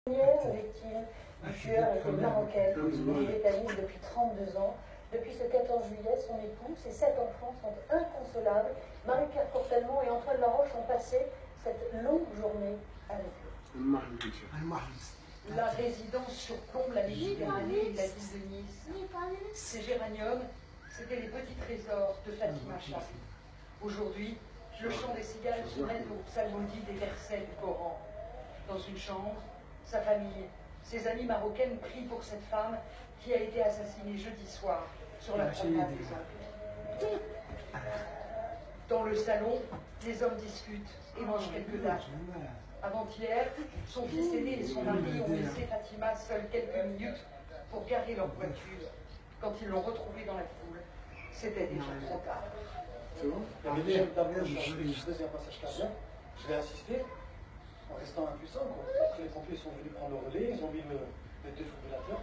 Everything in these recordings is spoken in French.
Première victime du tueur était marocaine, vietnamienne depuis 32 ans. Depuis ce 14 juillet, son époux, ses 7 enfants sont inconsolables. Marie-Pierre Portellement et Antoine Laroche ont passé cette longue journée avec eux. La résidence surplombe la Méditerranée et la ville de Nice. Ces géraniums, c'était les petits trésors de Fatima Charri. Aujourd'hui, le chant des cigales se mêle au psalmodie des versets du Coran. Dans une chambre, sa famille, ses amies marocaines prient pour cette femme qui a été assassinée jeudi soir sur la promenade des Anglais. Dans le salon, les hommes discutent et mangent quelques dates. Avant-hier, son fils aîné et son mari ont laissé Fatima seule quelques minutes pour garer leur voiture. Quand ils l'ont retrouvée dans la foule, c'était déjà trop tard. Il y avait déjà une dame qui faisait un passage cardiaque. Je l'ai assisté en restant impuissant. Après, les pompiers sont venus prendre le relais, ils ont mis le défibrillateur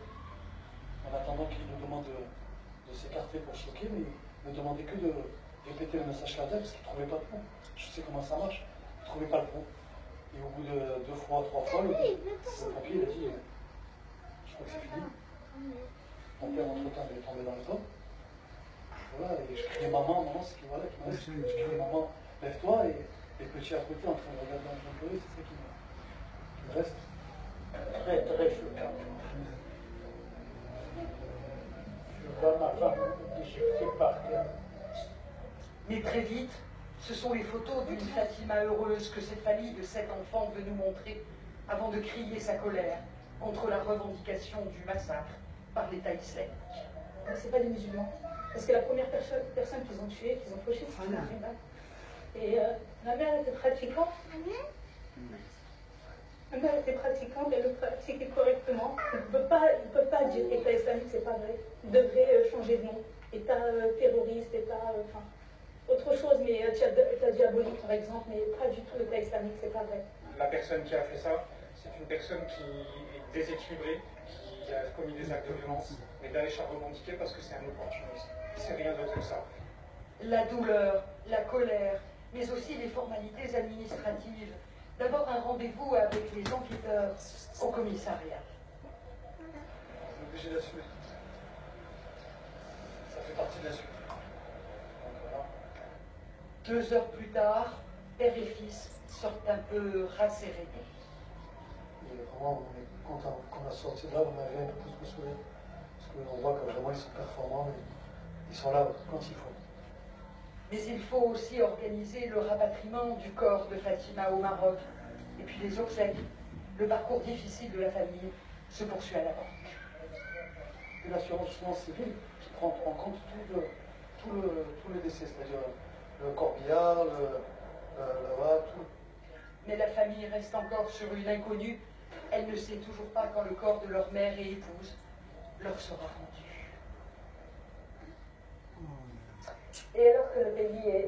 en attendant qu'ils nous demandent de s'écarter pour choquer, mais ils ne demandaient que de répéter le message cardiaque parce qu'ils ne trouvaient pas de pouls. Je sais comment ça marche, ils ne trouvaient pas le pouls. Et au bout de 2 fois, 3 fois, le pompier il a dit je crois que c'est fini. Mon père, entre-temps, il est tombé dans le dos. Voilà, et je criais maman, c'est qui, voilà, qui me reste. Je criais maman, lève-toi, et les petits à côté en train de regarder en train de pleurer, c'est ça qui me reste. Très très choquant. Je vois ma femme déchiquetée par terre. Mais très vite, ce sont les photos d'une Fatima heureuse que cette famille de 7 enfants veut nous montrer avant de crier sa colère contre la revendication du massacre par l'État islamique. C'est pas des musulmans. Parce que la première personne qu'ils ont tuée, qu'ils ont fauchée, c'était une musulmane. Et ma mère était pratiquante. Ma mère était pratiquante, elle le pratiquait correctement. Il ne peut pas dire État islamique, c'est pas vrai. Il devrait changer de nom. État terroriste, État. Autre chose, mais État diabolique par exemple, mais pas du tout l'État islamique, c'est pas vrai. La personne qui a fait ça, c'est une personne qui est déséquilibrée, qui a commis des actes de violence, mais Daesh a revendiqué parce que c'est un opportuniste. C'est rien d'autre que ça. La douleur, la colère, mais aussi les formalités administratives. D'abord un rendez-vous avec les enquêteurs au commissariat. On est obligé d'assumer. Ça fait partie de la suite. Donc, voilà. 2 heures plus tard, père et fils sortent un peu rassérénés. Et vraiment, on est content qu'on a sorti de là, on avait un peu plus de sourire. Parce qu'on voit que vraiment ils sont performants et ils sont là quand il faut. Mais il faut aussi organiser le rapatriement du corps de Fatima au Maroc. Et puis les obsèques. Le parcours difficile de la famille se poursuit à la banque. Et l'assurance civile qui prend en compte tout le décès, c'est-à-dire le corbillard, tout. Mais la famille reste encore sur une inconnue. Elle ne sait toujours pas quand le corps de leur mère et épouse leur sera rendu. Et alors que le pays est